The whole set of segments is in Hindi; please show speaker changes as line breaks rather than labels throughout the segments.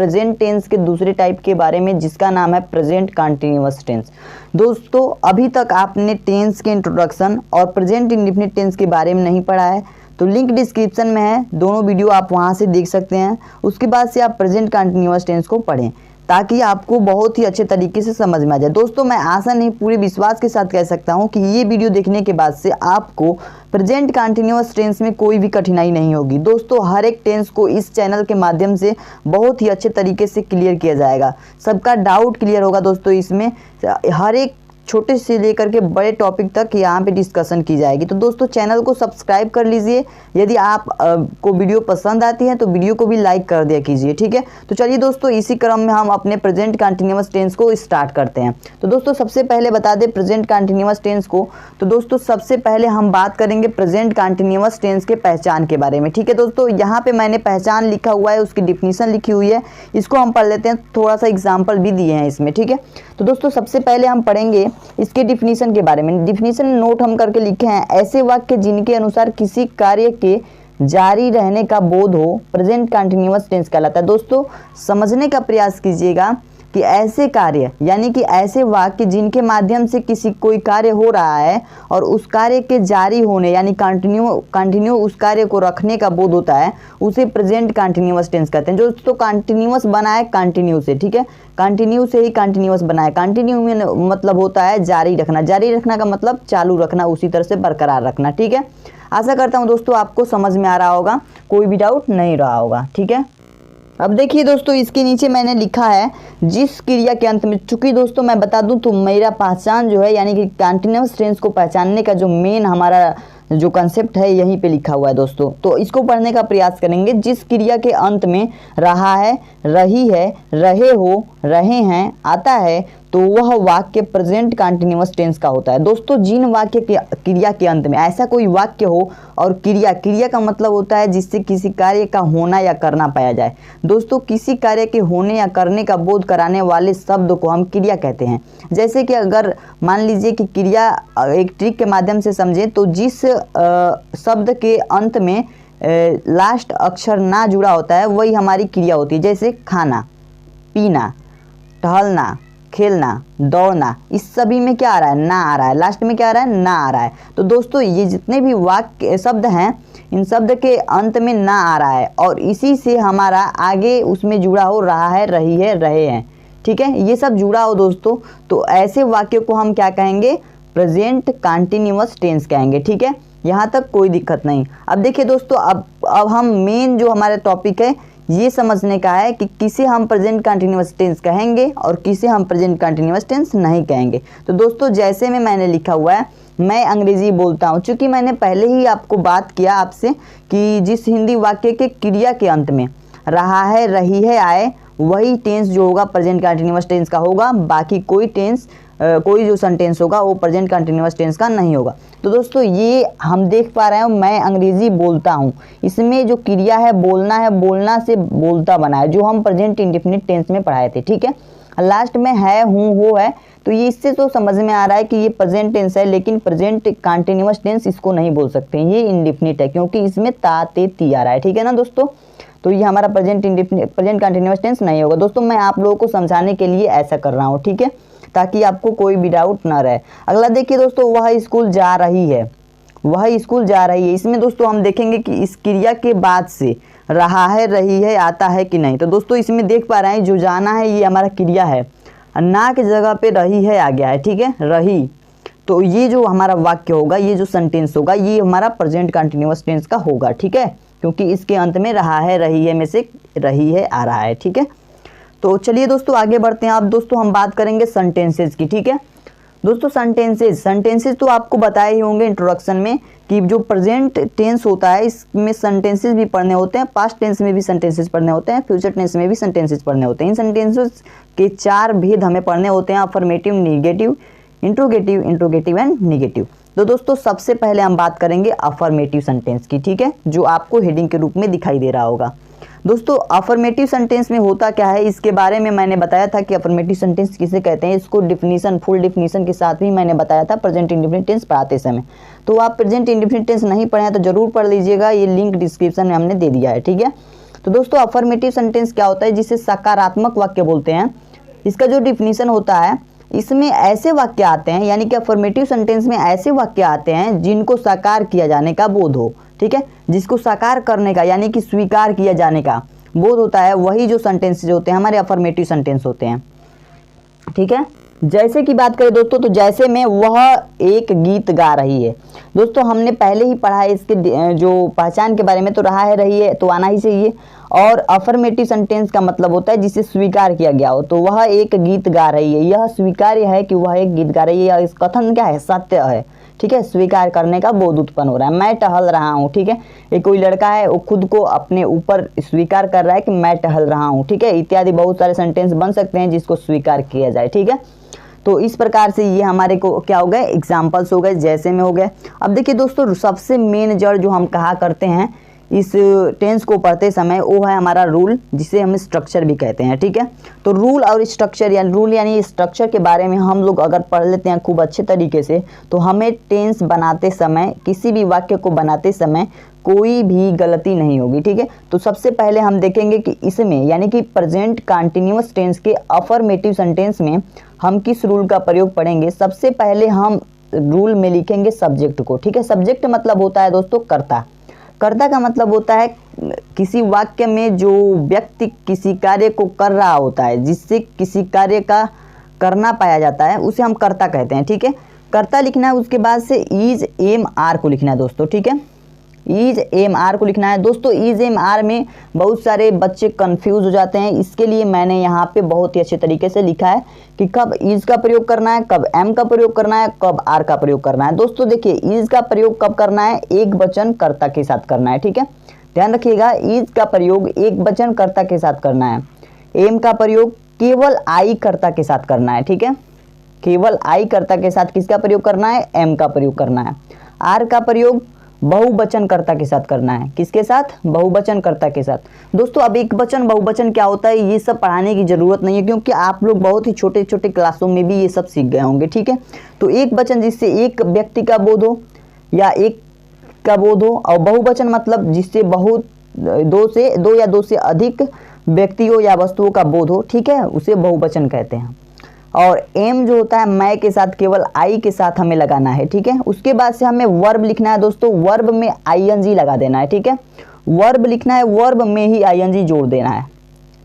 प्रेजेंट टेंस के दूसरे टाइप के बारे में, जिसका नाम है प्रेजेंट कंटिन्यूअस टेंस। दोस्तों अभी तक आपने टेंस के इंट्रोडक्शन और प्रेजेंट इंडेफिनिट टेंस के बारे में नहीं पढ़ा है तो लिंक डिस्क्रिप्शन में है, दोनों वीडियो आप वहां से देख सकते हैं। उसके बाद से आप प्रेजेंट कंटिन्यूअस टेंस को पढ़ें ताकि आपको बहुत ही अच्छे तरीके से समझ में आ जाए। दोस्तों मैं आशा नहीं पूरे विश्वास के साथ कह सकता हूं कि ये वीडियो देखने के बाद से आपको प्रेजेंट कंटिन्यूअस टेंस में कोई भी कठिनाई नहीं होगी। दोस्तों हर एक टेंस को इस चैनल के माध्यम से बहुत ही अच्छे तरीके से क्लियर किया जाएगा, सबका डाउट क्लियर होगा। दोस्तों इसमें हर एक छोटे से लेकर के बड़े टॉपिक तक यहाँ पे डिस्कशन की जाएगी। तो दोस्तों चैनल को सब्सक्राइब कर लीजिए, यदि आप को वीडियो पसंद आती है तो वीडियो को भी लाइक कर दिया कीजिए, ठीक है। तो चलिए दोस्तों इसी क्रम में हम अपने प्रेजेंट कंटिन्यूअस टेंस को स्टार्ट करते हैं। तो दोस्तों सबसे पहले बता दें प्रेजेंट कंटिन्यूअस टेंस को, तो दोस्तों सबसे पहले हम बात करेंगे प्रेजेंट कंटिन्यूअस टेंस के पहचान के बारे में, ठीक है। दोस्तों यहाँ पे मैंने पहचान लिखा हुआ है, उसकी डिफिनीशन लिखी हुई है, इसको हम पढ़ लेते हैं, थोड़ा सा एग्जाम्पल भी दिए हैं इसमें, ठीक है। तो दोस्तों सबसे पहले हम पढ़ेंगे इसके डिफिनीशन के बारे में। डिफिनीशन नोट हम करके लिखे हैं, ऐसे वाक्य जिनके अनुसार किसी कार्य के जारी रहने का बोध हो प्रेजेंट कंटिन्यूअस टेंस कहलाता है। दोस्तों समझने का प्रयास कीजिएगा कि ऐसे कार्य यानी कि ऐसे वाक्य जिनके माध्यम से कोई कार्य हो रहा है और उस कार्य के जारी होने यानी कंटिन्यू उस कार्य को रखने का बोध होता है, उसे प्रेजेंट कंटिन्यूअस टेंस कहते हैं। जो दोस्तों कंटिन्यूअस बना है कंटिन्यू से, ठीक है, कंटिन्यू से ही कंटिन्यूअस बना है। कंटिन्यू में मतलब होता है जारी रखना, जारी रखना का मतलब चालू रखना, उसी तरह से बरकरार रखना, ठीक है। आशा करता हूँ दोस्तों आपको समझ में आ रहा होगा, कोई भी डाउट नहीं रहा होगा, ठीक है। अब देखिए दोस्तों इसके नीचे मैंने लिखा है जिस क्रिया के अंत में, चूंकि दोस्तों मैं बता दूं तो मेरा पहचान जो है यानी कि कंटिन्यूअस टेंस को पहचानने का जो मेन हमारा जो कंसेप्ट है यहीं पे लिखा हुआ है दोस्तों। तो इसको पढ़ने का प्रयास करेंगे। जिस क्रिया के अंत में रहा है, रही है, रहे हो, रहे हैं आता है तो वह वाक्य प्रेजेंट कंटिन्यूअस टेंस का होता है। दोस्तों जिन वाक्य के क्रिया के अंत में ऐसा कोई वाक्य हो और क्रिया का मतलब होता है जिससे किसी कार्य का होना या करना पाया जाए। दोस्तों किसी कार्य के होने या करने का बोध कराने वाले शब्द को हम क्रिया कहते हैं। जैसे कि अगर मान लीजिए कि क्रिया एक ट्रिक के माध्यम से समझें तो जिस शब्द के अंत में लास्ट अक्षर ना जुड़ा होता है वही हमारी क्रिया होती है। जैसे खाना, पीना, टहलना, खेलना, दौड़ना, इस सभी में क्या आ रहा है, ना आ रहा है, लास्ट में क्या आ रहा है, ना आ रहा है। तो दोस्तों ये जितने भी वाक्य शब्द हैं इन शब्द के अंत में ना आ रहा है और इसी से हमारा आगे उसमें जुड़ा हो रहा है, रही है, रहे हैं, ठीक है, ये सब जुड़ा हो दोस्तों। तो ऐसे वाक्य को हम क्या कहेंगे, प्रेजेंट कंटिन्यूअस टेंस कहेंगे, ठीक है। यहाँ तक कोई दिक्कत नहीं। अब देखिए दोस्तों अब हम मेन जो हमारा टॉपिक है ये समझने का है कि किसे हम प्रेजेंट कंटिन्यूअस टेंस कहेंगे और किसे हम प्रेजेंट कंटिन्यूअस टेंस नहीं कहेंगे। तो दोस्तों जैसे में मैंने लिखा हुआ है, मैं अंग्रेजी बोलता हूँ, चूँकि मैंने पहले ही आपको बात किया आपसे कि जिस हिंदी वाक्य के क्रिया के अंत में रहा है, रही है, आए, वही टेंस जो होगा प्रेजेंट कंटिन्यूअस टेंस का होगा, बाकी कोई जो सेंटेंस होगा वो प्रेजेंट कंटिन्यूअस टेंस का नहीं होगा। तो दोस्तों ये हम देख पा रहे हैं, मैं अंग्रेजी बोलता हूँ, इसमें जो क्रिया है बोलना है, बोलना से बोलता बना है, जो हम प्रेजेंट इंडेफिनिट टेंस में पढ़ाए थे, ठीक है। लास्ट में है, हूँ, हो है, तो ये इससे तो समझ में आ रहा है कि ये प्रेजेंट टेंस है, लेकिन प्रेजेंट कंटिन्यूअस टेंस इसको नहीं बोल सकते, ये इंडेफिनिट है क्योंकि इसमें ता, ते, ती आ रहा है, ठीक है ना दोस्तों। तो ये हमारा प्रेजेंट कंटिन्यूअस टेंस नहीं होगा। दोस्तों मैं आप लोगों को समझाने के लिए ऐसा कर रहा हूँ, ठीक है, ताकि आपको कोई भी डाउट ना रहे। अगला देखिए दोस्तों, वह स्कूल जा रही है, वह स्कूल जा रही है। इसमें दोस्तों हम देखेंगे कि इस क्रिया के बाद से रहा है, रही है, आता है कि नहीं। तो दोस्तों इसमें देख पा रहे हैं जो जाना है ये हमारा क्रिया है, ना की जगह पे रही है आ गया है, ठीक है, रही। तो ये जो हमारा वाक्य होगा, ये जो सेंटेंस होगा, ये हमारा प्रेजेंट कंटिन्यूअस टेंस का होगा, ठीक है, क्योंकि इसके अंत में रहा है, रही है में से रही है आ रहा है, ठीक है। तो चलिए दोस्तों आगे बढ़ते हैं। अब दोस्तों हम बात करेंगे सेंटेंसेस की, ठीक है। दोस्तों सेंटेंसेस तो आपको बताए ही होंगे इंट्रोडक्शन में कि जो प्रेजेंट टेंस होता है इसमें सेंटेंसेस भी पढ़ने होते हैं, पास्ट टेंस में भी सेंटेंसेस पढ़ने होते हैं, फ्यूचर टेंस में भी सेंटेंसेस पढ़ने होते हैं। इन सेंटेंसेस के 4 भेद हमें पढ़ने होते हैं, affirmative, negative, interrogative and negative. तो दोस्तों सबसे पहले हम बात करेंगे अफर्मेटिव सेंटेंस की, ठीक है, जो आपको हेडिंग के रूप में दिखाई दे रहा होगा। दोस्तों अफर्मेटिव सेंटेंस में होता क्या है, इसके बारे में मैंने बताया था कि अफर्मेटिव सेंटेंस किसे कहते हैं। इसको डिफिनीशन, फुल डिफिनीशन के साथ भी मैंने बताया था प्रेजेंट इंडेफिनिट टेंस पढ़ाते समय। तो आप प्रेजेंट इंडेफिनिट टेंस नहीं पढ़े हैं तो जरूर पढ़ लीजिएगा, ये लिंक डिस्क्रिप्शन में हमने दे दिया है, ठीक है। तो दोस्तों अफर्मेटिव सेंटेंस क्या होता है, जिसे सकारात्मक वाक्य बोलते हैं। इसका जो डिफिनीशन होता है, इसमें ऐसे वाक्य आते हैं, यानी कि अफर्मेटिव सेंटेंस में ऐसे वाक्य आते हैं जिनको साकार किया जाने का बोध हो, ठीक है, जिसको साकार करने का यानी कि स्वीकार किया जाने का बोध होता है, वही जो सेंटेंसेज होते हैं हमारे अफर्मेटिव सेंटेंस होते हैं, ठीक है। जैसे की बात करें दोस्तों, तो जैसे में वह एक गीत गा रही है। दोस्तों हमने पहले ही पढ़ा है इसके जो पहचान के बारे में, तो रहा है रही है तो आना ही चाहिए। और अफर्मेटिव सेंटेंस का मतलब होता है जिसे स्वीकार किया गया हो। तो वह एक गीत गा रही है, यह स्वीकार्य है कि वह एक गीत गा रही है, इस कथन क्या है, सत्य है, ठीक है, स्वीकार करने का बोध उत्पन्न हो रहा है। मैं टहल रहा हूँ, ठीक है, एक कोई लड़का है वो खुद को अपने ऊपर स्वीकार कर रहा है कि मैं टहल रहा हूँ, ठीक है, इत्यादि बहुत सारे सेंटेंस बन सकते हैं जिसको स्वीकार किया जाए, ठीक है। तो इस प्रकार से ये हमारे को क्या हो गए, एग्जाम्पल्स हो गए, जैसे में हो गए। अब देखिए दोस्तों, सबसे मेन जड़ जो हम कहा करते हैं इस टेंस को पढ़ते समय, वो है हमारा रूल, जिसे हम स्ट्रक्चर भी कहते हैं, ठीक है। तो रूल और स्ट्रक्चर, यानी रूल यानी स्ट्रक्चर के बारे में हम लोग अगर पढ़ लेते हैं खूब अच्छे तरीके से, तो हमें टेंस बनाते समय, किसी भी वाक्य को बनाते समय कोई भी गलती नहीं होगी, ठीक है। तो सबसे पहले हम देखेंगे कि इसमें यानी कि प्रेजेंट कंटिन्यूअस टेंस के अफर्मेटिव सेंटेंस में हम किस रूल का प्रयोग पढ़ेंगे। सबसे पहले हम रूल में लिखेंगे सब्जेक्ट को, ठीक है। सब्जेक्ट मतलब होता है दोस्तों कर्ता। कर्ता का मतलब होता है किसी वाक्य में जो व्यक्ति किसी कार्य को कर रहा होता है, जिससे किसी कार्य का करना पाया जाता है, उसे हम कर्ता कहते हैं, ठीक है। कर्ता लिखना है, उसके बाद से इज एम आर को लिखना है दोस्तों, ठीक है, इज एम आर को लिखना है दोस्तों। इज एम आर में बहुत सारे बच्चे कंफ्यूज हो जाते हैं, इसके लिए मैंने यहाँ पे बहुत ही अच्छे तरीके से लिखा है कि कब इज का प्रयोग करना है, कब एम का प्रयोग करना है, कब आर का प्रयोग करना है। दोस्तों देखिए, इज का प्रयोग कब करना है, एक वचन कर्ता के साथ करना है, ठीक है, ध्यान रखिएगा। इज का प्रयोग एक वचन कर्ता के साथ करना है। एम का प्रयोग केवल आई कर्ता के साथ करना है, ठीक है, केवल आई कर्ता के साथ किसका प्रयोग करना है, एम का प्रयोग करना है। आर का प्रयोग बहुवचन कर्ता के साथ करना है, किसके साथ, बहुवचन कर्ता के साथ। दोस्तों अब एक वचन बहुवचन क्या होता है ये सब पढ़ाने की जरूरत नहीं है, क्योंकि आप लोग बहुत ही छोटे छोटे क्लासों में भी ये सब सीख गए होंगे, ठीक है। तो एक वचन जिससे एक व्यक्ति का बोध हो या एक का बोध हो, और बहुवचन मतलब जिससे बहुत दो या दो से अधिक व्यक्तियों या वस्तुओं का बोध हो, ठीक है, उसे बहुवचन कहते हैं। और एम जो होता है मैं के साथ केवल आई के साथ हमें लगाना है, ठीक है। उसके बाद से हमें वर्ब लिखना है दोस्तों, वर्ब में आईएनजी लगा देना है, ठीक है, वर्ब लिखना है, वर्ब में ही आईएनजी जोड़ देना है,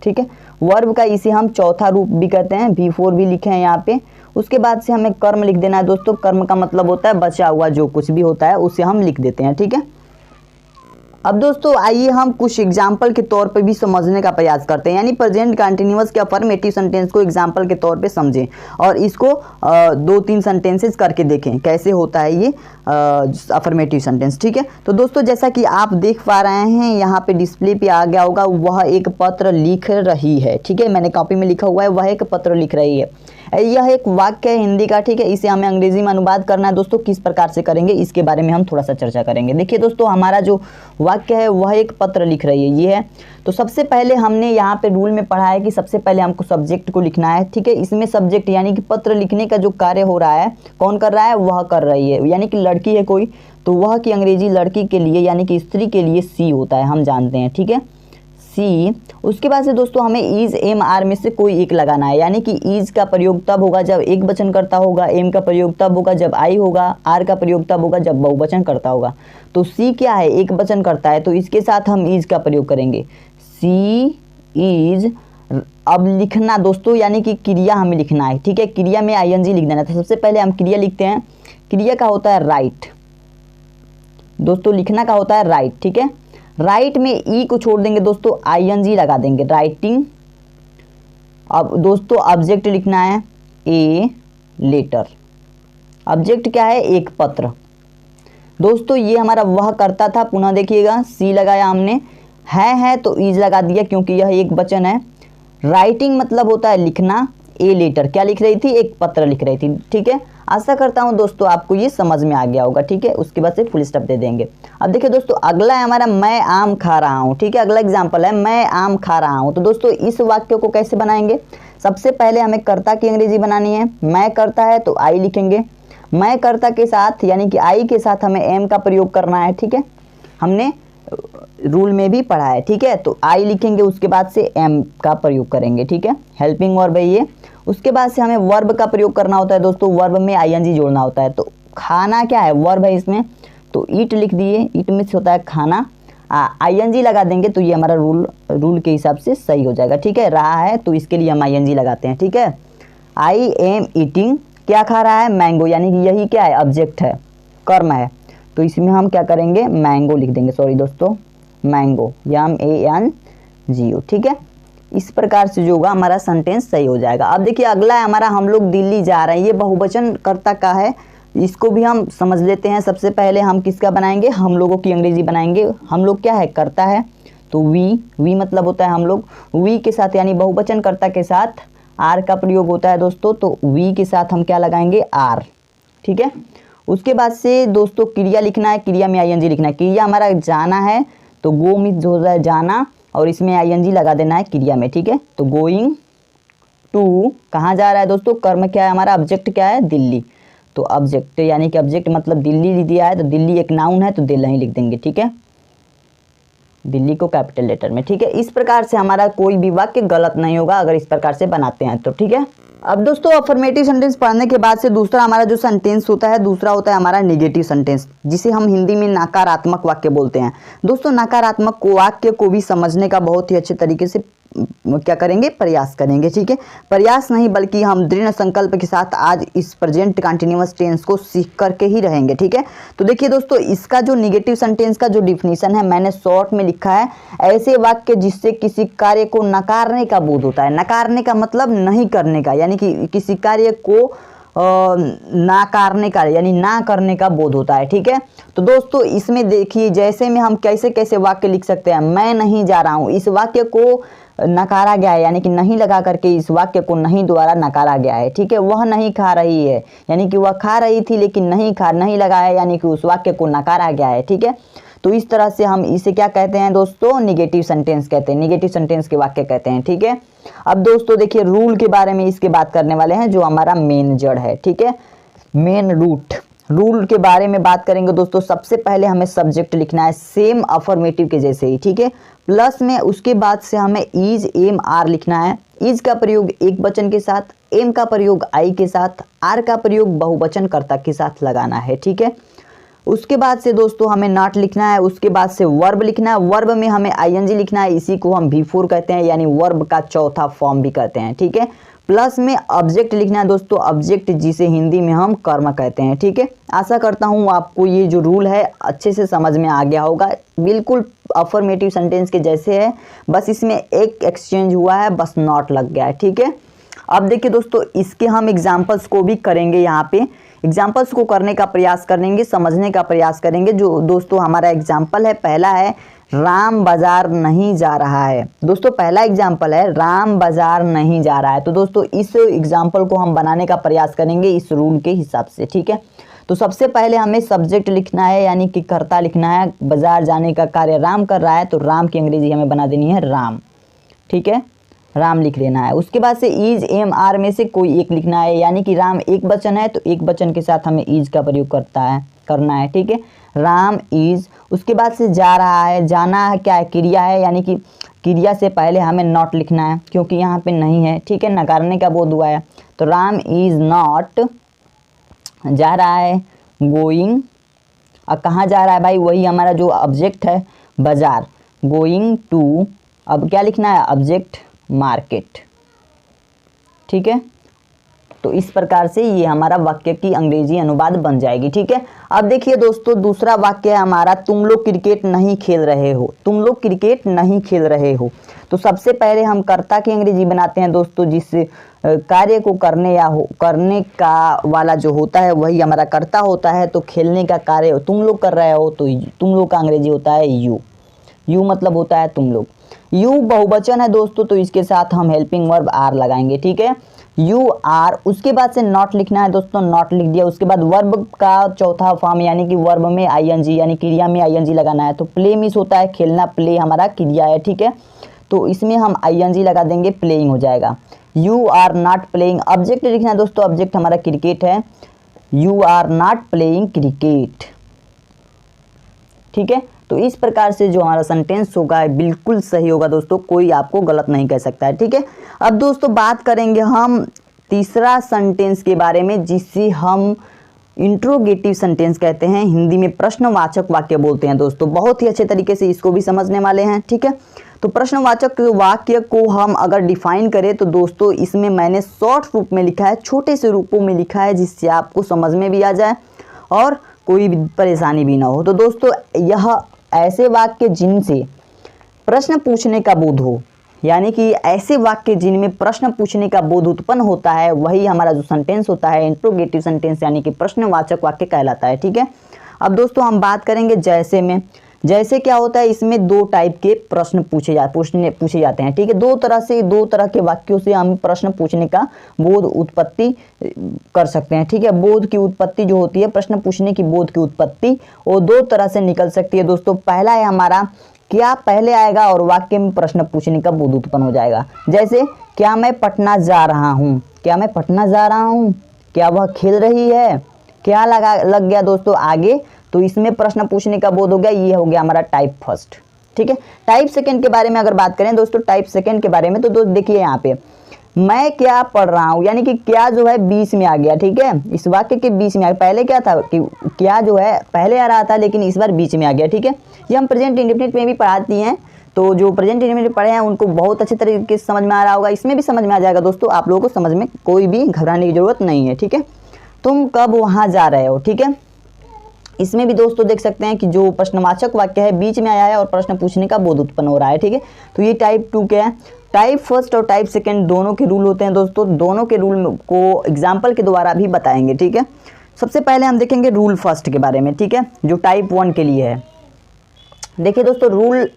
ठीक है। वर्ब का इसे हम चौथा रूप भी कहते हैं, V4 भी लिखे हैं यहाँ पे। उसके बाद से हमें कर्म लिख देना है दोस्तों। कर्म का मतलब होता है बचा हुआ जो कुछ भी होता है उसे हम लिख देते हैं, ठीक है। अब दोस्तों आइए हम कुछ एग्जाम्पल के तौर पे भी समझने का प्रयास करते हैं, यानी प्रेजेंट कंटिन्यूअस के अफर्मेटिव सेंटेंस को एग्जाम्पल के तौर पे समझें और इसको 2-3 सेंटेंसेस करके देखें कैसे होता है ये अफर्मेटिव सेंटेंस, ठीक है। तो दोस्तों जैसा कि आप देख पा रहे हैं यहाँ पे डिस्प्ले पे आ गया होगा, वह एक पत्र लिख रही है, ठीक है, मैंने कॉपी में लिखा हुआ है वह एक पत्र लिख रही है। यह एक वाक्य है हिंदी का, ठीक है, इसे हमें अंग्रेजी में अनुवाद करना है दोस्तों। किस प्रकार से करेंगे इसके बारे में हम थोड़ा सा चर्चा करेंगे। देखिए दोस्तों, हमारा जो वाक्य है वह एक पत्र लिख रही है, ये है। तो सबसे पहले हमने यहाँ पे रूल में पढ़ा है कि सबसे पहले हमको सब्जेक्ट को लिखना है, ठीक है। इसमें सब्जेक्ट यानी कि पत्र लिखने का जो कार्य हो रहा है, कौन कर रहा है, वह कर रही है, यानी कि लड़की है कोई, तो वह की अंग्रेजी लड़की के लिए यानी कि स्त्री के लिए सी होता है, हम जानते हैं, ठीक है, सी। उसके बाद से दोस्तों हमें इज एम आर में से कोई एक लगाना है, यानी कि इज का प्रयोग तब होगा जब एक वचन करता होगा, एम का प्रयोग तब होगा जब आई होगा, आर का प्रयोग तब होगा जब बहुवचन करता होगा। तो सी क्या है, एक वचन करता है, तो इसके साथ हम इज का प्रयोग करेंगे, सी इज। अब लिखना दोस्तों यानी कि क्रिया हमें लिखना है, ठीक है, क्रिया में आईएनजी लिख देना। तो सबसे पहले हम क्रिया लिखते हैं, क्रिया का होता है राइट दोस्तों, लिखना का होता है राइट, ठीक है। राइट में ई को छोड़ देंगे दोस्तों, आईएनजी लगा देंगे, राइटिंग। अब दोस्तों ऑब्जेक्ट लिखना है ए लेटर, ऑब्जेक्ट क्या है, एक पत्र। दोस्तों ये हमारा वह करता था, पुनः देखिएगा सी लगाया हमने, है तो ईज लगा दिया क्योंकि यह एक वचन है। राइटिंग मतलब होता है लिखना, ए लेटर क्या लिख रही थी, एक पत्र लिख रही थी, ठीक है। आशा करता हूं दोस्तों आपको ये समझ में आ गया होगा, ठीक है। उसके बाद से फुल स्टॉप दे देंगे। अब देखिए दोस्तों अगला है हमारा मैं आम खा रहा हूं, ठीक है, अगला एग्जांपल है मैं आम खा रहा हूं। तो दोस्तों इस वाक्य को कैसे बनाएंगे, सबसे पहले हमें कर्ता की अंग्रेजी बनानी है। मैं करता है तो आई लिखेंगे, मैं कर्ता के साथ यानी कि आई के साथ हमें एम का प्रयोग करना है, ठीक है। हमने रूल में भी पढ़ा है, ठीक है। तो आई लिखेंगे, उसके बाद से एम का प्रयोग करेंगे, ठीक है। हेल्पिंग वर्ब है ये। उसके बाद से हमें वर्ब का प्रयोग करना होता है दोस्तों, वर्ब में आईएनजी जोड़ना होता है। तो खाना क्या है, वर्ब है इसमें, तो ईट लिख दिए, ईट मीन्स होता है खाना, आईएनजी लगा देंगे तो ये हमारा रूल के हिसाब से सही हो जाएगा, ठीक है। रहा है तो इसके लिए हम आईएनजी लगाते हैं, ठीक है। आई एम ईटिंग, क्या खा रहा है, मैंगो, यानी कि यही क्या है, ऑब्जेक्ट है, कर्म है। तो इसमें हम क्या करेंगे, मैंगो लिख देंगे, सॉरी दोस्तों, मैंगो, MANGO, ठीक है। इस प्रकार से जो होगा हमारा सेंटेंस सही हो जाएगा। अब देखिए अगला है हमारा, हम लोग दिल्ली जा रहे हैं, ये बहुवचन कर्ता का है, इसको भी हम समझ लेते हैं। सबसे पहले हम किसका बनाएंगे, हम लोगों की अंग्रेजी बनाएंगे। हम लोग क्या है, कर्ता है, तो वी मतलब होता है हम लोग। वी के साथ यानी बहुवचन कर्ता के साथ आर का प्रयोग होता है दोस्तों, तो वी के साथ हम क्या लगाएंगे, आर, ठीक है। उसके बाद से दोस्तों क्रिया लिखना है, क्रिया में आईएनजी लिखना है। क्रिया हमारा जाना है, तो गो मीन्स हो जाए जाना, और इसमें आईएनजी लगा देना है क्रिया में, ठीक है। तो गोइंग टू, कहाँ जा रहा है दोस्तों, कर्म क्या है हमारा, ऑब्जेक्ट क्या है, दिल्ली, तो ऑब्जेक्ट यानी कि ऑब्जेक्ट मतलब दिल्ली लिख दिया है, तो दिल्ली एक नाउन है तो दिल्ली लिख देंगे, ठीक है, दिल्ली को कैपिटल लेटर में, ठीक है। इस प्रकार से हमारा कोई भी वाक्य गलत नहीं होगा अगर इस प्रकार से बनाते हैं तो, ठीक है। अब दोस्तों अफर्मेटिव सेंटेंस पढ़ने के बाद से दूसरा हमारा जो सेंटेंस होता है, दूसरा होता है हमारा नेगेटिव सेंटेंस, जिसे हम हिंदी में नकारात्मक वाक्य बोलते हैं। दोस्तों नकारात्मक वाक्य को भी समझने का बहुत ही अच्छे तरीके से क्या करेंगे, प्रयास करेंगे, ठीक है। प्रयास नहीं बल्कि हम दृढ़ संकल्प के साथ आज इस प्रेजेंट कंटिन्यूअस टेंस को सीख करके ही रहेंगे, ठीक है। तो देखिए दोस्तों, इसका जो नेगेटिव सेंटेंस का जो डिफिनीशन है मैंने शॉर्ट में लिखा है, ऐसे वाक्य जिससे किसी कार्य को नकारने का बोध होता है। नकारने का मतलब नहीं करने का, यानी कि किसी कार्य को नाकारने का यानी ना करने का बोध होता है, ठीक है। तो दोस्तों इसमें देखिए जैसे में हम कैसे कैसे वाक्य लिख सकते हैं। मैं नहीं जा रहा हूँ, इस वाक्य को नकारा गया है, यानी कि नहीं लगा करके इस वाक्य को नहीं द्वारा नकारा गया है, ठीक है। वह नहीं खा रही है, यानी कि वह खा रही थी लेकिन नहीं लगा है, यानी कि उस वाक्य को नकारा गया है, ठीक है। तो इस तरह से हम इसे क्या कहते हैं दोस्तों, निगेटिव सेंटेंस कहते हैं, निगेटिव सेंटेंस के वाक्य कहते हैं, ठीक है। अब दोस्तों देखिए रूल के बारे में इसके बात करने वाले हैं, जो हमारा मेन जड़ है, ठीक है, मेन रूट। रूल के बारे में बात करेंगे दोस्तों, सबसे पहले हमें सब्जेक्ट लिखना है सेम अफर्मेटिव के जैसे ही, ठीक है। प्लस में उसके बाद से हमें इज एम आर लिखना है। इज का प्रयोग एक वचन के साथ, एम का प्रयोग आई के साथ, आर का प्रयोग बहुवचन कर्ता के साथ लगाना है, ठीक है। उसके बाद से दोस्तों हमें नॉट लिखना है। उसके बाद से वर्ब लिखना है, वर्ब में हमें आईएनजी लिखना है, इसी को हम V4 कहते हैं, यानी वर्ब का चौथा फॉर्म भी कहते हैं, ठीक है। प्लस में ऑब्जेक्ट लिखना है दोस्तों, ऑब्जेक्ट जिसे हिंदी में हम कर्म कहते हैं, ठीक है। आशा करता हूँ आपको ये जो रूल है अच्छे से समझ में आ गया होगा, बिल्कुल अफर्मेटिव सेंटेंस के जैसे है, बस इसमें एक एक्सचेंज हुआ है, बस नॉट लग गया है, ठीक है। अब देखिए दोस्तों इसके हम एग्जाम्पल्स को भी करेंगे, यहाँ पे एग्जाम्पल्स को करने का प्रयास करेंगे, समझने का प्रयास करेंगे। जो दोस्तों हमारा एग्जाम्पल है, पहला है राम बाजार नहीं जा रहा है। दोस्तों पहला एग्जाम्पल है राम बाजार नहीं जा रहा है। तो दोस्तों इस एग्जाम्पल को हम बनाने का प्रयास करेंगे इस रूल के हिसाब से, ठीक है। तो सबसे पहले हमें सब्जेक्ट लिखना है, यानी कि कर्ता लिखना है। बाजार जाने का कार्य राम कर रहा है, तो राम की अंग्रेजी हमें बना देनी है राम, ठीक है, राम लिख लेना है। उसके बाद से इज एम आर में से कोई एक लिखना है, यानी कि राम एक वचन है तो एक वचन के साथ हमें इज का प्रयोग करना है, ठीक है, राम इज। उसके बाद से जा रहा है, जाना है क्या है, क्रिया है, यानी कि क्रिया से पहले हमें नॉट लिखना है क्योंकि यहाँ पे नहीं है, ठीक है, नकारने का बोध हुआ है। तो राम इज नॉट जा रहा है, गोइंग, अब कहाँ जा रहा है भाई, वही हमारा जो ऑब्जेक्ट है बाजार, गोइंग टू, अब क्या लिखना है ऑब्जेक्ट मार्केट, ठीक है। तो इस प्रकार से ये हमारा वाक्य की अंग्रेजी अनुवाद बन जाएगी, ठीक है। अब देखिए दोस्तों दूसरा वाक्य है हमारा, तुम लोग क्रिकेट नहीं खेल रहे हो। तुम लोग क्रिकेट नहीं खेल रहे हो, तो सबसे पहले हम कर्ता की अंग्रेजी बनाते हैं दोस्तों, जिस कार्य को करने का वाला जो होता है वही हमारा कर्ता होता है। तो खेलने का कार्य तुम लोग कर रहे हो, तो तुम लोग का अंग्रेजी होता है यू। यू मतलब होता है तुम लोग। यू बहुवचन है दोस्तों, तो इसके साथ हम हेल्पिंग वर्ब आर लगाएंगे, ठीक है, यू आर। उसके बाद से नॉट लिखना है दोस्तों, नॉट लिख दिया। उसके बाद वर्ब का चौथा फॉर्म, यानी कि वर्ब में आईएनजी, यानी क्रिया में आईएनजी लगाना है। तो प्ले मिस होता है खेलना, प्ले हमारा क्रिया है, ठीक है। तो इसमें हम आईएनजी लगा देंगे, प्लेइंग हो जाएगा। You are not playing. Object लिखना है दोस्तों, ऑब्जेक्ट हमारा क्रिकेट है, you are not playing cricket, ठीक है। तो इस प्रकार से जो हमारा सेंटेंस होगा बिल्कुल सही होगा दोस्तों, कोई आपको गलत नहीं कह सकता है। ठीक है, अब दोस्तों बात करेंगे हम तीसरा सेंटेंस के बारे में, जिसे हम इंट्रोगेटिव सेंटेंस कहते हैं, हिंदी में प्रश्नवाचक वाक्य बोलते हैं दोस्तों। बहुत ही अच्छे तरीके से इसको भी समझने वाले हैं। ठीक है, तो प्रश्नवाचक वाक्य को हम अगर डिफाइन करें तो दोस्तों इसमें मैंने शॉर्ट रूप में लिखा है, छोटे से रूपों में लिखा है, जिससे आपको समझ में भी आ जाए और कोई भी परेशानी भी ना हो। तो दोस्तों यह ऐसे वाक्य जिनसे प्रश्न पूछने का बोध हो, यानी कि ऐसे वाक्य जिनमें प्रश्न पूछने का बोध उत्पन्न होता है, वही हमारा जो सेंटेंस होता है इंट्रोगेटिव सेंटेंस यानी कि प्रश्नवाचक वाक्य कहलाता है। ठीक है, अब दोस्तों हम बात करेंगे जैसे में। जैसे क्या होता है, इसमें दो टाइप के प्रश्न पूछे जाते हैं। ठीक है, दो तरह के वाक्यों से हम प्रश्न पूछने का बोध उत्पत्ति कर सकते हैं। ठीक है, बोध की उत्पत्ति जो होती है, प्रश्न पूछने की बोध की उत्पत्ति, वो दो तरह से निकल सकती है दोस्तों। पहला है हमारा क्या पहले आएगा और वाक्य में प्रश्न पूछने का बोध उत्पन्न हो जाएगा। जैसे क्या मैं पटना जा रहा हूँ, क्या मैं पटना जा रहा हूँ, क्या वह खेल रही है, क्या लग गया दोस्तों आगे, तो इसमें प्रश्न पूछने का बोध हो गया। ये हो गया हमारा टाइप फर्स्ट। ठीक है, टाइप सेकंड के बारे में अगर बात करें दोस्तों, टाइप सेकंड के बारे में तो दोस्त देखिए यहाँ पे मैं क्या पढ़ रहा हूँ, यानी कि क्या जो है बीच में आ गया। ठीक है, इस वाक्य के बीच में आ गया। पहले क्या था कि क्या जो है पहले आ रहा था, लेकिन इस बार बीच में आ गया। ठीक है, ये हम प्रेजेंट इंडेफिनिट में भी पढ़ाती हैं, तो जो प्रेजेंट इंडेफिनिट पढ़े हैं उनको बहुत अच्छे तरीके से समझ में आ रहा होगा। इसमें भी समझ में आ जाएगा दोस्तों, आप लोगों को समझ में कोई भी घबराने की जरूरत नहीं है। ठीक है, तुम कब वहाँ जा रहे हो। ठीक है, इसमें भी दोस्तों देख सकते हैं कि जो प्रश्नवाचक वाक्य है बीच में आया है और प्रश्न पूछने का बोध उत्पन्न हो रहा है। ठीक है, तो ये टाइप 2 क्या है, टाइप फर्स्ट और टाइप सेकंड दोनों के रूल होते हैं दोस्तों। दोनों के रूल को एग्जाम्पल के द्वारा भी बताएंगे। ठीक है, सबसे पहले हम देखेंगे रूल फर्स्ट के बारे में। ठीक है, जो टाइप 1 के लिए है। देखिए दोस्तों, रूल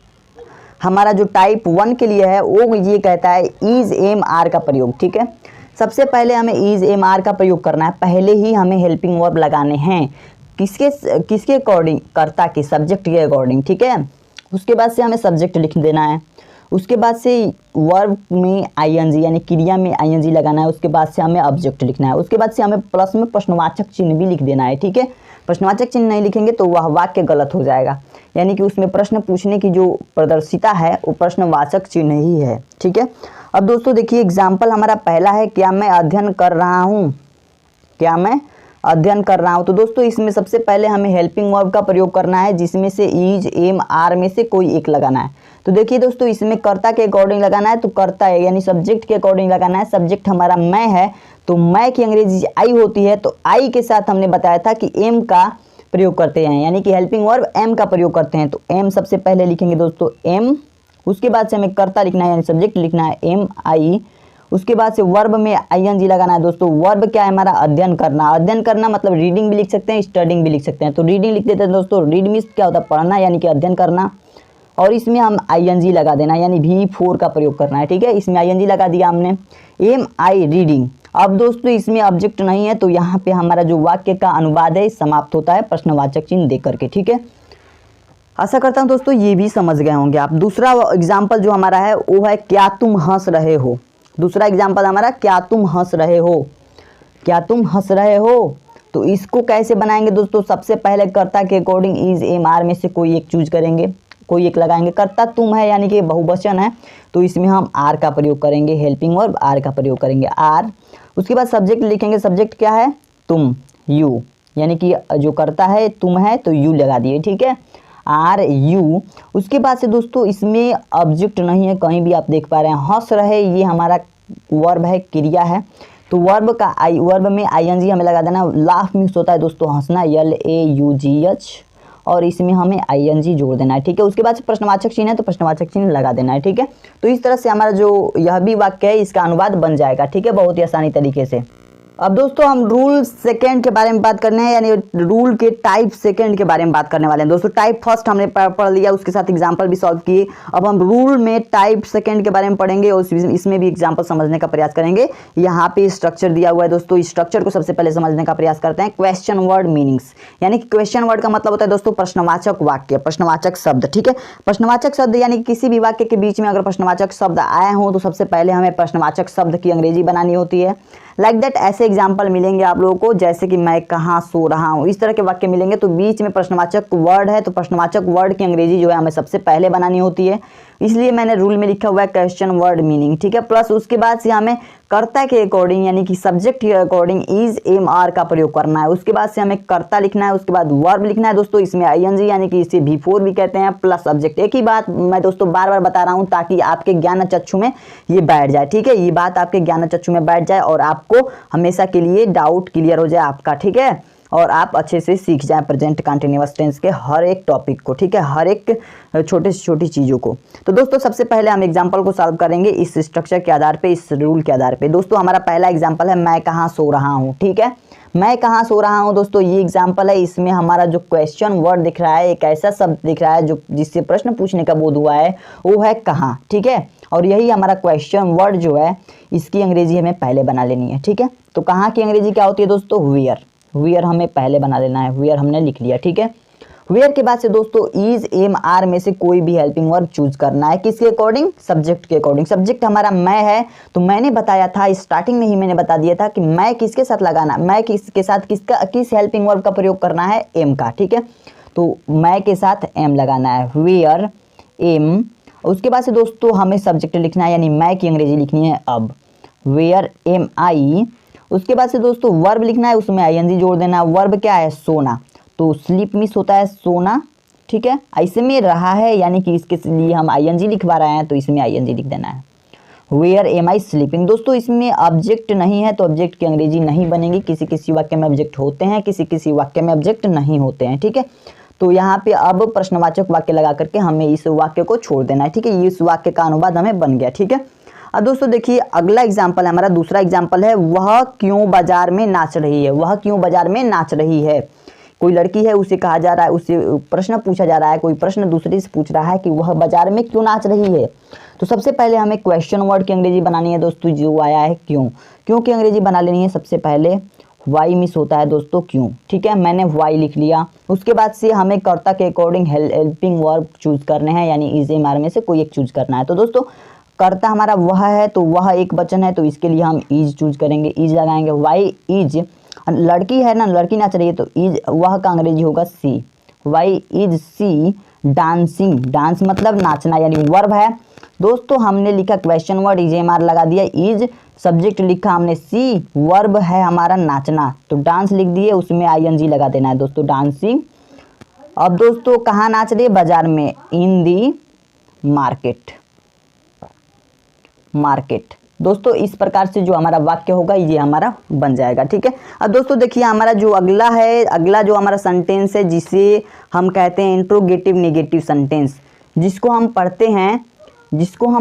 हमारा जो टाइप 1 के लिए है वो ये कहता है इज एम आर का प्रयोग। ठीक है, सबसे पहले हमें इज एम आर का प्रयोग करना है, पहले ही हमें हेल्पिंग वर्ब लगाने हैं। किसके अकॉर्डिंग, कर्ता के, सब्जेक्ट के अकॉर्डिंग। ठीक है, उसके बाद से हमें सब्जेक्ट लिख देना है, उसके बाद से वर्ब में आईएनजी यानी क्रिया में आईएनजी लगाना है, उसके बाद से हमें ऑब्जेक्ट लिखना है, उसके बाद से हमें प्लस में प्रश्नवाचक चिन्ह भी लिख देना है। ठीक है, प्रश्नवाचक चिन्ह नहीं लिखेंगे तो वह वाक्य गलत हो जाएगा, यानी कि उसमें प्रश्न पूछने की जो प्रदर्शिता है वो प्रश्नवाचक चिन्ह ही है। ठीक है, अब दोस्तों देखिए एग्जाम्पल हमारा पहला है क्या मैं अध्ययन कर रहा हूँ, क्या मैं अध्ययन कर रहा हूँ। तो दोस्तों इसमें सबसे पहले हमें हेल्पिंग वर्ब का प्रयोग करना है, जिसमें से इज एम आर में से कोई एक लगाना है। तो देखिए दोस्तों इसमें कर्ता के अकॉर्डिंग लगाना है, तो कर्ता है यानी सब्जेक्ट के अकॉर्डिंग लगाना है। सब्जेक्ट हमारा मैं है, तो मैं की अंग्रेजी आई होती है, तो आई के साथ हमने बताया था कि एम का प्रयोग करते हैं, यानी कि हेल्पिंग वर्ब एम का प्रयोग करते हैं। तो एम सबसे पहले लिखेंगे दोस्तों एम, उसके बाद से हमें कर्ता लिखना है यानी सब्जेक्ट लिखना है एम आई, उसके बाद से वर्ब में आईएनजी लगाना है। दोस्तों वर्ब क्या है हमारा, अध्ययन करना। अध्ययन करना मतलब रीडिंग भी लिख सकते हैं, स्टडिंग भी लिख सकते हैं। तो रीडिंग लिख देते हैं दोस्तों, रीड मीन्स क्या होता है, पढ़ना यानी कि अध्ययन करना, और इसमें हम आईएनजी लगा देना यानी V4 का प्रयोग करना है। ठीक है, इसमें आईएनजी लगा दिया हमने, एम आई रीडिंग। अब दोस्तों इसमें ऑब्जेक्ट नहीं है, तो यहाँ पे हमारा जो वाक्य का अनुवाद है समाप्त होता है प्रश्नवाचक चिन्ह दे करके। ठीक है, आशा करता हूँ दोस्तों ये भी समझ गए होंगे आप। दूसरा एग्जाम्पल जो हमारा है वो है क्या तुम हंस रहे हो। दूसरा एग्जाम्पल हमारा क्या तुम हंस रहे हो, क्या तुम हंस रहे हो। तो इसको कैसे बनाएंगे दोस्तों, सबसे पहले कर्ता के अकॉर्डिंग इज एम आर में से कोई एक चूज करेंगे, कोई एक लगाएंगे। कर्ता तुम है यानी कि बहुवचन है, तो इसमें हम आर का प्रयोग करेंगे, हेल्पिंग वर्ब आर का प्रयोग करेंगे, आर। उसके बाद सब्जेक्ट लिखेंगे, सब्जेक्ट क्या है, तुम, यू, यानी कि जो कर्ता है तुम है तो यू लगा दिए। ठीक है, आर यू। उसके बाद से दोस्तों इसमें ऑब्जेक्ट नहीं है, कहीं भी आप देख पा रहे हैं, हंस रहे ये हमारा वर्ब है, क्रिया है। तो वर्ब में आईएनजी हमें लगा देना। लाफ मीन्स होता है दोस्तों हंसना, LAUGH, और इसमें हमें आईएनजी जोड़ देना है। ठीक है, उसके बाद से प्रश्नवाचक चिन्ह है तो प्रश्नवाचक चिन्ह लगा देना है। ठीक है, तो इस तरह से हमारा जो यह भी वाक्य है इसका अनुवाद बन जाएगा। ठीक है, बहुत ही आसानी तरीके से। अब दोस्तों हम रूल सेकंड के बारे में बात करने हैं, यानी रूल के टाइप सेकंड के बारे में बात करने वाले हैं दोस्तों। टाइप फर्स्ट हमने पढ़ लिया, उसके साथ एग्जांपल भी सॉल्व किए। अब हम रूल में टाइप सेकंड के बारे में पढ़ेंगे और इसमें भी एग्जांपल समझने का प्रयास करेंगे। यहाँ पे स्ट्रक्चर दिया हुआ है दोस्तों, इस स्ट्रक्चर को सबसे पहले समझने का प्रयास करते हैं। क्वेश्चन वर्ड मीनिंग्स, यानी कि क्वेश्चन वर्ड का मतलब होता है दोस्तों प्रश्नवाचक वाक्य, प्रश्नवाचक शब्द। ठीक है, प्रश्नवाचक शब्द यानी कि किसी भी वाक्य के बीच में अगर प्रश्नवाचक शब्द आए हों तो सबसे पहले हमें प्रश्नवाचक शब्द की अंग्रेजी बनानी होती है। लाइक दैट, ऐसे एग्जाम्पल मिलेंगे आप लोगों को, जैसे कि मैं कहाँ सो रहा हूँ, इस तरह के वाक्य मिलेंगे। तो बीच में प्रश्नवाचक वर्ड है, तो प्रश्नवाचक वर्ड की अंग्रेजी जो है हमें सबसे पहले बनानी होती है, इसलिए मैंने रूल में लिखा हुआ है क्वेश्चन वर्ड मीनिंग, ठीक है। प्लस उसके बाद से हमें कर्ता के अकॉर्डिंग यानी कि सब्जेक्ट के अकॉर्डिंग इज एम आर का प्रयोग करना है। उसके बाद से हमें कर्ता लिखना है, उसके बाद वर्ब लिखना है दोस्तों, इसमें आईएनजी यानी कि इसे V4 भी कहते हैं, प्लस सब्जेक्ट। एक ही बात मैं दोस्तों बार बार बता रहा हूँ ताकि आपके ज्ञान चक्षु में ये बैठ जाए, ठीक है। ये बात आपके ज्ञान चक्षु में बैठ जाए और आपको हमेशा के लिए डाउट क्लियर हो जाए आपका, ठीक है, और आप अच्छे से सीख जाएं प्रेजेंट कंटिन्यूअस टेंस के हर एक टॉपिक को, ठीक है, हर एक छोटे से छोटी चीज़ों को। तो दोस्तों सबसे पहले हम एग्जांपल को सॉल्व करेंगे इस स्ट्रक्चर के आधार पे, इस रूल के आधार पे। दोस्तों हमारा पहला एग्जांपल है मैं कहाँ सो रहा हूँ, ठीक है। मैं कहाँ सो रहा हूँ दोस्तों, ये एग्जांपल है। इसमें हमारा जो क्वेश्चन वर्ड दिख रहा है, एक ऐसा शब्द दिख रहा है जो जिससे प्रश्न पूछने का बोध हुआ है, वो है कहाँ, ठीक है। और यही हमारा क्वेश्चन वर्ड जो है, इसकी अंग्रेजी हमें पहले बना लेनी है, ठीक है। तो कहाँ की अंग्रेजी क्या होती है दोस्तों, वेयर। वेयर हमें पहले बना लेना है, वेयर हमने लिख लिया, ठीक है। वेयर के बाद से दोस्तों इज एम आर में से कोई भी हेल्पिंग वर्ब चूज करना है, किसके अकॉर्डिंग, सब्जेक्ट के अकॉर्डिंग। सब्जेक्ट हमारा मैं है, तो मैंने बताया था स्टार्टिंग में ही, मैंने बता दिया था कि मैं किसके साथ लगाना, मैं किसके साथ किस हेल्पिंग वर्ब का प्रयोग करना है, एम का, ठीक है। तो मैं के साथ एम लगाना है, वेयर एम। उसके बाद से दोस्तों हमें सब्जेक्ट लिखना है, यानी मैं की अंग्रेजी लिखनी है अब, वेयर एम आई। उसके बाद से दोस्तों वर्ब लिखना है, उसमें आईएनजी जोड़ देना है। वर्ब क्या है, सोना, तो स्लीप मिस होता है सोना, ठीक है। ऐसे में रहा है यानी कि इसके लिए हम आईएनजी लिखवा रहे हैं, तो इसमें आईएनजी लिख देना है, वेयर एम आई स्लीपिंग। दोस्तों इसमें ऑब्जेक्ट नहीं है, तो ऑब्जेक्ट की अंग्रेजी नहीं बनेगी। किसी किसी वाक्य में ऑब्जेक्ट होते हैं, किसी किसी वाक्य में ऑब्जेक्ट नहीं होते हैं, ठीक है। तो यहाँ पे अब प्रश्नवाचक वाक्य लगा करके हमें इस वाक्य को छोड़ देना है, ठीक है। इस वाक्य का अनुवाद हमें बन गया, ठीक है। अब दोस्तों देखिए अगला एग्जाम्पल है हमारा, दूसरा एग्जाम्पल है वह क्यों बाजार में नाच रही है। वह क्यों बाजार में नाच रही है, कोई लड़की है, उसे कहा जा रहा है, उससे प्रश्न पूछा जा रहा है, कोई प्रश्न दूसरे से पूछ रहा है कि वह बाजार में क्यों नाच रही है। तो सबसे पहले हमें क्वेश्चन वर्ड की अंग्रेजी बनानी है दोस्तों, जो आया है क्यों। क्यों की अंग्रेजी बना लेनी है सबसे पहले, वाई मिस होता है दोस्तों क्यों, ठीक है। मैंने वाई लिख लिया। उसके बाद से हमें कर्ता के अकॉर्डिंग हेल्पिंग वर्ब चूज करने हैं, यानी इज एम आर में से कोई एक चूज करना है। तो दोस्तों कर्ता हमारा वह है, तो वह एक वचन है, तो इसके लिए हम इज चूज करेंगे, इज लगाएंगे। वाई इज, लड़की है ना, लड़की नाच रही है, तो इज वह का अंग्रेजी होगा she, why is she dancing. Dance मतलब नाचना, यानी वर्ब है दोस्तों। हमने लिखा question word, is am are लगा दिया, इज सब्जेक्ट लिखा हमने सी, वर्ब है हमारा नाचना, तो डांस लिख दिए, उसमें आईएनजी लगा देना है दोस्तों, डांसिंग। अब दोस्तों कहाँ नाच रही है, बाजार में, इन दी मार्केट। मार्केट दोस्तों इस प्रकार से जो हमारा वाक्य होगा ये हमारा बन जाएगा, ठीक है। अब दोस्तों देखिए हमारा जो अगला है, अगला जो हमारा सेंटेंस है, जिसे हम कहते हैं इंट्रोगेटिव नेगेटिव सेंटेंस, जिसको हम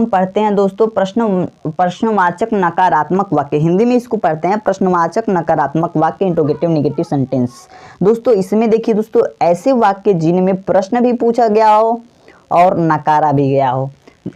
पढ़ते हैं दोस्तों प्रश्नवाचक नकारात्मक वाक्य। हिंदी में इसको पढ़ते हैं प्रश्नवाचक नकारात्मक वाक्य, इंट्रोगेटिव नेगेटिव सेंटेंस। दोस्तों इसमें देखिए दोस्तों ऐसे वाक्य जिनमें प्रश्न भी पूछा गया हो और नकारा भी गया हो,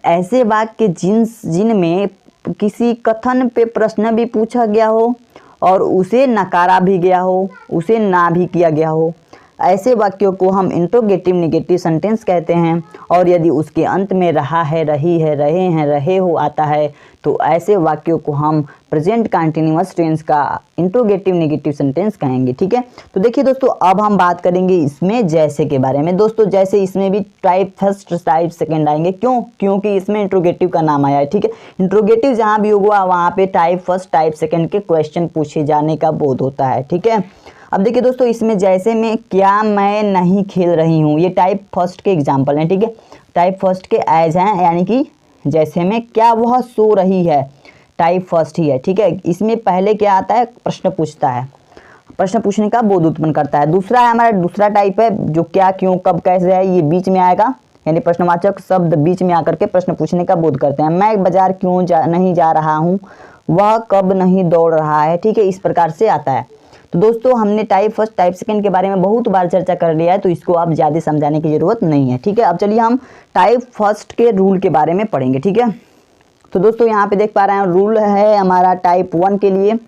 ऐसे वाक्य जिनमें किसी कथन पे प्रश्न भी पूछा गया हो और उसे नकारा भी गया हो, उसे ना भी किया गया हो, ऐसे वाक्यों को हम इंट्रोगेटिव नेगेटिव सेंटेंस कहते हैं। और यदि उसके अंत में रहा है, रही है, रहे हैं, रहे हो आता है, तो ऐसे वाक्यों को हम प्रेजेंट कंटिन्यूअस टेंस का इंट्रोगेटिव नेगेटिव सेंटेंस कहेंगे, ठीक है। तो देखिए दोस्तों अब हम बात करेंगे इसमें जैसे के बारे में। दोस्तों जैसे इसमें भी टाइप फर्स्ट टाइप सेकंड आएंगे, क्यों, क्योंकि इसमें इंट्रोगेटिव का नाम आया है, ठीक है। इंट्रोगेटिव जहाँ भी होगा वहाँ पे टाइप फर्स्ट टाइप सेकंड के क्वेश्चन पूछे जाने का बोध होता है, ठीक है। अब देखिए दोस्तों इसमें जैसे में क्या मैं नहीं खेल रही हूँ, ये टाइप फर्स्ट के एग्जाम्पल हैं, ठीक है। टाइप फर्स्ट के एज हैं, यानी कि जैसे में क्या वह सो रही है, टाइप फर्स्ट ही है, ठीक है। इसमें पहले क्या आता है, प्रश्न पूछता है, प्रश्न पूछने का बोध उत्पन्न करता है। दूसरा है हमारा दूसरा टाइप है जो क्या क्यों कब कैसे है, ये बीच में आएगा, यानी प्रश्नवाचक शब्द बीच में आकर के प्रश्न पूछने का बोध करते हैं। मैं बाजार क्यों नहीं जा रहा हूँ, वह कब नहीं दौड़ रहा है, ठीक है, इस प्रकार से आता है। तो दोस्तों हमने टाइप फर्स्ट टाइप सेकंड के बारे में बहुत बार चर्चा कर लिया है, तो इसको अब ज़्यादा समझाने की ज़रूरत नहीं है, ठीक है। अब चलिए हम टाइप फर्स्ट के रूल के बारे में पढ़ेंगे, ठीक है। तो दोस्तों यहाँ पे देख पा रहे हैं रूल है हमारा टाइप 1 के लिए।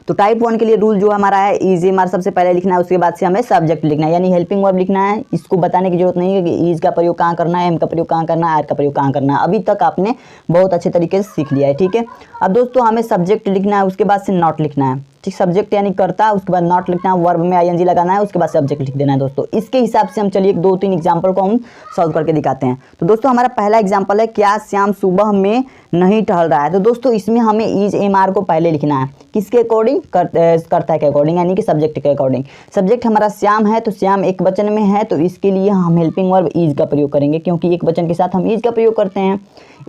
तो टाइप 1 के लिए रूल जो हमारा है इज एमआर सबसे पहले लिखना है, उसके बाद से हमें सब्जेक्ट लिखना है, यानी हेल्पिंग वर्ब लिखना है। इसको बताने की जरूरत नहीं है कि इज का प्रयोग कहाँ करना है, एम का प्रयोग कहाँ करना है, आर का प्रयोग कहाँ करना है, अभी तक आपने बहुत अच्छे तरीके से सीख लिया है। ठीक है, अब दोस्तों हमें सब्जेक्ट लिखना है, उसके बाद से नॉट लिखना है। ठीक, सब्जेक्ट यानी करता, उसके बाद नॉट लिखना है, वर्ब में आईएनजी लगाना है, उसके बाद सब्जेक्ट लिख देना है दोस्तों। इसके हिसाब से हम चलिए 2-3 एग्जाम्पल को हम सॉल्व करके दिखाते हैं। तो दोस्तों हमारा पहला एग्जाम्पल है, क्या श्याम सुबह में नहीं टहल रहा है। तो दोस्तों इसमें हमें इज एम आर को पहले लिखना है, किसके अकॉर्डिंग, कर्ता के अकॉर्डिंग, यानी कि सब्जेक्ट के अकॉर्डिंग। सब्जेक्ट हमारा श्याम है, तो श्याम एक वचन में है, तो इसके लिए हम हेल्पिंग वर्ब इज का प्रयोग करेंगे, क्योंकि एक वचन के साथ हम इज का प्रयोग करते हैं,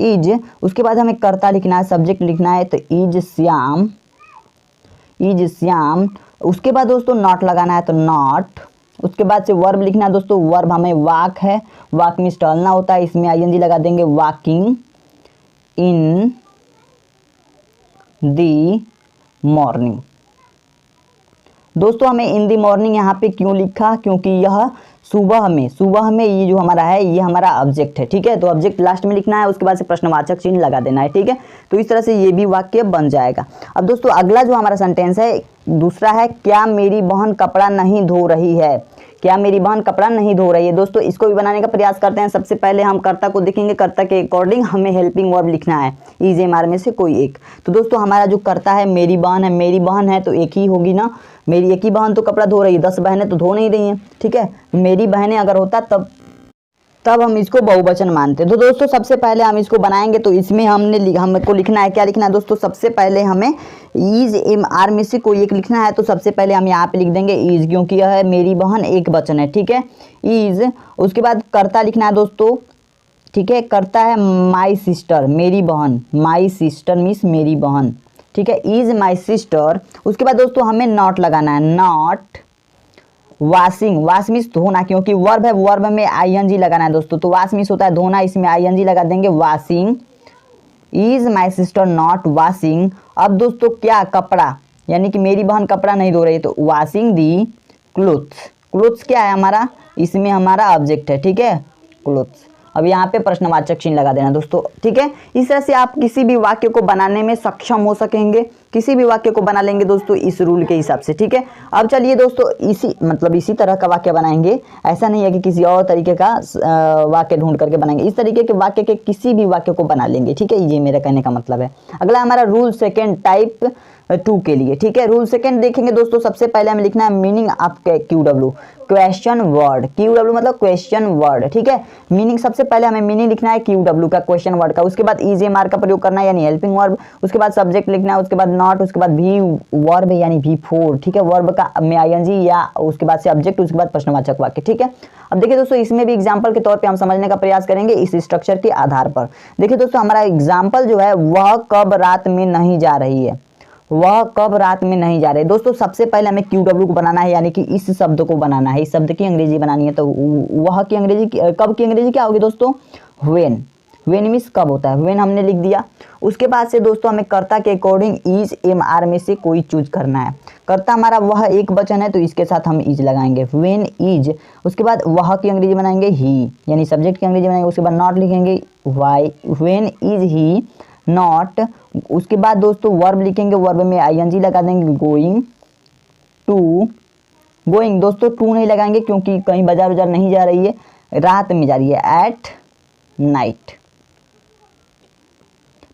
इज। उसके बाद हमें कर्ता लिखना है, सब्जेक्ट लिखना है, तो इज श्याम, इज श्याम। उसके बाद दोस्तों नॉट लगाना है, तो नॉट। उसके बाद से वर्ब लिखना है दोस्तों, वर्ब हमें वाक है, वाक मीन्स टहलना होता है, इसमें आईएनजी लगा देंगे, वॉकिंग इन दी मॉर्निंग। दोस्तों हमें इन दी मॉर्निंग यहाँ पे क्यों लिखा, क्योंकि यह सुबह में ये जो हमारा है ये हमारा ऑब्जेक्ट है। ठीक है, तो ऑब्जेक्ट लास्ट में लिखना है, उसके बाद से प्रश्नवाचक चिन्ह लगा देना है। ठीक है, तो इस तरह से ये भी वाक्य बन जाएगा। अब दोस्तों अगला जो हमारा सेंटेंस है दूसरा है, क्या मेरी बहन कपड़ा नहीं धो रही है। क्या मेरी बहन कपड़ा नहीं धो रही है। दोस्तों इसको भी बनाने का प्रयास करते हैं। सबसे पहले हम कर्ता को देखेंगे, कर्ता के अकॉर्डिंग हमें हेल्पिंग वर्ब लिखना है, इज एम आर में से कोई एक। तो दोस्तों हमारा जो कर्ता है मेरी बहन है, मेरी बहन है तो एक ही होगी ना, मेरी एक ही बहन तो कपड़ा धो रही है, 10 बहनें तो धो नहीं रही हैं। ठीक है, मेरी बहनें अगर होता तब हम इसको बहुवचन मानते। तो दोस्तों सबसे पहले हम इसको बनाएंगे, तो इसमें हमको लिखना है, क्या लिखना है दोस्तों, सबसे पहले हमें इज एम आर में से कोई एक लिखना है। तो सबसे पहले हम यहाँ पे लिख देंगे इज, क्योंकि यह है मेरी बहन एक वचन है। ठीक है, इज। उसके बाद कर्ता लिखना है दोस्तों। ठीक है, कर्ता है माई सिस्टर, मेरी बहन, माई सिस्टर मीन्स मेरी बहन। ठीक है, इज माई सिस्टर। उसके बाद दोस्तों हमें नॉट लगाना है, नॉट वॉशिंग, वॉश मीन्स धोना, क्योंकि वर्ब है, वर्ब में आईएनजी लगाना है दोस्तों, तो वॉश मीन्स होता है धोना, इसमें आईएनजी लगा देंगे, washing. Is my sister not washing. अब दोस्तों क्या, कपड़ा, यानी कि मेरी बहन कपड़ा नहीं धो रही है, तो वॉशिंग दी क्लोथ्स। क्लोथ्स क्या है हमारा, इसमें हमारा ऑब्जेक्ट है। ठीक है, क्लोथ्स। अब यहाँ पे प्रश्नवाचक चिन्ह लगा देना दोस्तों। ठीक है, इस तरह से आप किसी भी वाक्य को बनाने में सक्षम हो सकेंगे, किसी भी वाक्य को बना लेंगे दोस्तों इस रूल के हिसाब से। ठीक है, अब चलिए दोस्तों इसी तरह का वाक्य बनाएंगे, ऐसा नहीं है कि किसी और तरीके का वाक्य ढूंढ करके बनाएंगे, इस तरीके के वाक्य के किसी भी वाक्य को बना लेंगे। ठीक है, ये मेरा कहने का मतलब है। अगला हमारा रूल सेकेंड टाइप 2 के लिए। ठीक है, रूल सेकेंड देखेंगे दोस्तों, सबसे पहले हमें लिखना है meaning of QW, question word. QW मतलब क्वेश्चन वर्ड। ठीक है, मीनिंग सबसे पहले हमें मीनिंग लिखना है QW का, क्वेश्चन वर्ड का। उसके बाद इज एम आर का प्रयोग करना है, यानी हेल्पिंग वर्ब। उसके बाद सब्जेक्ट लिखना है, उसके बाद नॉट, उसके बाद भी वर्ब यानी V4। ठीक है, वर्ब का में आईएनजी या उसके बाद से ऑब्जेक्ट, उसके बाद प्रश्नवाचक वाक्य। ठीक है, अब देखिए दोस्तों इसमें भी एग्जाम्पल के तौर पे हम समझने का प्रयास करेंगे इस स्ट्रक्चर के आधार पर। देखिए दोस्तों हमारा एग्जाम्पल जो है, वह कब रात में नहीं जा रही है, वह कब रात में नहीं जा रहे। दोस्तों सबसे पहले हमें QW को बनाना है, यानी कि इस शब्द को बनाना है, इस शब्द की अंग्रेजी बनानी है। तो वह की अंग्रेजी, कब की अंग्रेजी क्या होगी दोस्तों, व्हेन। व्हेन मीन्स कब होता है, व्हेन हमने लिख दिया। उसके बाद से दोस्तों हमें कर्ता के अकॉर्डिंग इज एम आर में से कोई चूज करना है। कर्ता हमारा वह एक वचन है, तो इसके साथ हम इज लगाएंगे, व्हेन इज। उसके बाद वह की अंग्रेजी बनाएंगे ही, यानी सब्जेक्ट की अंग्रेजी बनाएंगे। उसके बाद नॉट लिखेंगे, why, when is he not. उसके बाद दोस्तों वर्ब लिखेंगे, वर्ब में आईएनजी लगा देंगे, गोइंग टू। गोइंग दोस्तों टू नहीं लगाएंगे, क्योंकि कहीं बाजार उजार नहीं जा रही है, रात में जा रही है, एट नाइट।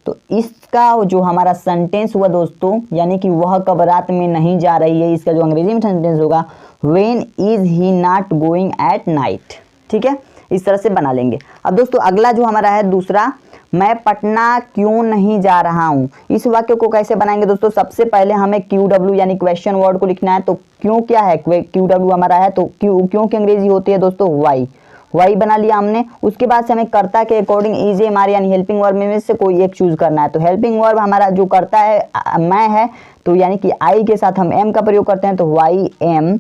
तो इसका जो हमारा सेंटेंस हुआ दोस्तों, यानी कि वह कब रात में नहीं जा रही है, इसका जो अंग्रेजी में सेंटेंस होगा, when is he not going at night. ठीक है, इस तरह से बना लेंगे। अब दोस्तों अगला जो हमारा है दूसरा, मैं पटना क्यों नहीं जा रहा हूँ। इस वाक्य को कैसे बनाएंगे दोस्तों, सबसे पहले हमें QW यानी क्वेश्चन वर्ड को लिखना है। तो क्यों क्या है, QW हमारा है, तो क्यों की अंग्रेजी होती है दोस्तों, वाई। वाई बना लिया हमने। उसके बाद से हमें कर्ता के अकॉर्डिंग इज एम आर यानी हेल्पिंग वर्ब में से कोई एक चूज करना है। तो हेल्पिंग वर्ब हमारा जो करता है मैं है, तो यानी कि आई के साथ हम एम का प्रयोग करते हैं, तो वाई एम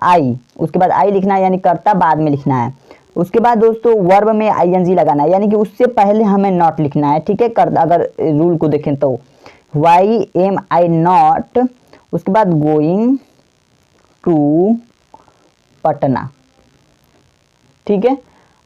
आई। उसके बाद आई लिखना है, यानी कर्ता बाद में लिखना है। उसके बाद दोस्तों वर्ब में आईएनजी लगाना है, यानी कि उससे पहले हमें नॉट लिखना है। ठीक है, अगर रूल को देखें तो वाई एम आई नॉट। उसके बाद गोइंग टू पटना। ठीक है,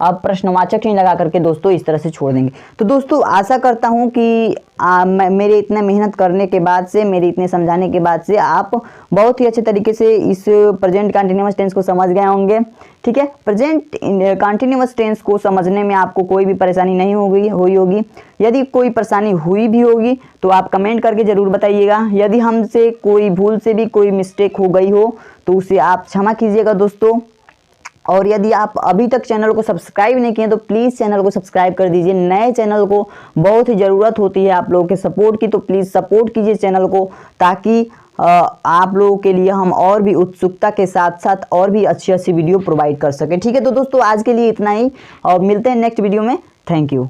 अब प्रश्नवाचक चिन्ह लगा करके दोस्तों इस तरह से छोड़ देंगे। तो दोस्तों आशा करता हूँ कि मेरे इतने मेहनत करने के बाद से, मेरे इतने समझाने के बाद से आप बहुत ही अच्छे तरीके से इस प्रेजेंट कंटिन्यूअस टेंस को समझ गए होंगे। ठीक है, प्रेजेंट कंटिन्यूअस टेंस को समझने में आपको कोई भी परेशानी नहीं हुई होगी। यदि कोई परेशानी हुई भी होगी तो आप कमेंट करके ज़रूर बताइएगा। यदि हमसे कोई भूल से भी कोई मिस्टेक हो गई हो तो उसे आप क्षमा कीजिएगा दोस्तों। और यदि आप अभी तक चैनल को सब्सक्राइब नहीं किए तो प्लीज़ चैनल को सब्सक्राइब कर दीजिए। नए चैनल को बहुत ही ज़रूरत होती है आप लोगों के सपोर्ट की, तो प्लीज़ सपोर्ट कीजिए चैनल को, ताकि आप लोगों के लिए हम और भी उत्सुकता के साथ साथ और भी अच्छी अच्छी वीडियो प्रोवाइड कर सकें। ठीक है, तो दोस्तों आज के लिए इतना ही और मिलते हैं नेक्स्ट वीडियो में। Thank you.